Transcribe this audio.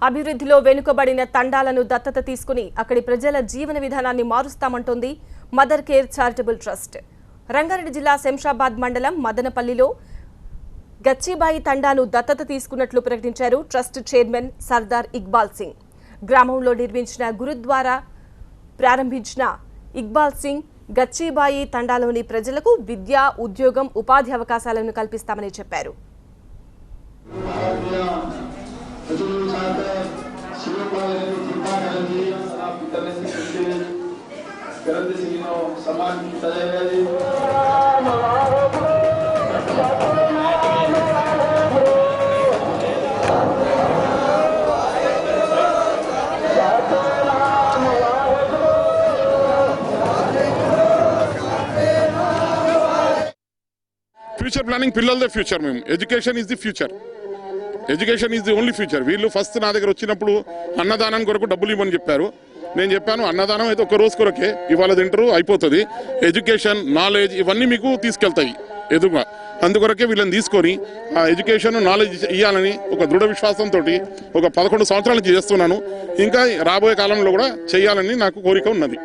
అభివృద్ధిలో వెనుకబడిన తండాలను దత్తత తీసుకుని అక్కడి ప్రజల జీవన విధానాన్ని మారుస్తామంటోంది mother care charitable trust. Rangareddy జిల్లా శంషాబాద్ మండలం మదనపల్లిలో గచ్చిబాయి తండాను దత్తత తీసుకున్నట్లు ప్రకటించారు ట్రస్ట్ చైర్మన్ సర్దార్ ఇక్బాల్ సింగ్. గ్రామంలో నిర్మించిన గురుద్వారా ప్రారంభించిన ఇక్బాల్ సింగ్ గచ్చిబాయి తండాలోని ప్రజలకు విద్య, ఉద్యోగం, ఉపాధి అవకాశాలను కల్పిస్తామని చెప్పారు. ఫ్యూచర్ ప్లానింగ్ పిల్లలదే ఫ్యూచర్. మేము education is the future. Education is the only future. వీళ్ళు ఫస్ట్ నా దగ్గర వచ్చినప్పుడు అన్నదానం కొరకు డబ్బులు ఇవ్వని చెప్పారు. నేను చెప్పాను అన్నదానం అయితే ఒక రోజు కొరకే, ఇవాళ తింటారు అయిపోతుంది. ఎడ్యుకేషన్, నాలెడ్జ్ ఇవన్నీ మీకు తీసుకెళ్తాయి ఎదురుగా. అందుకొరకే వీళ్ళని తీసుకొని ఆ ఎడ్యుకేషన్, నాలెడ్జ్ ఇవ్వాలని ఒక దృఢ విశ్వాసంతో ఒక 11 సంవత్సరాల నుంచి చేస్తున్నాను. ఇంకా రాబోయే కాలంలో కూడా చేయాలని నాకు కోరిక ఉన్నది.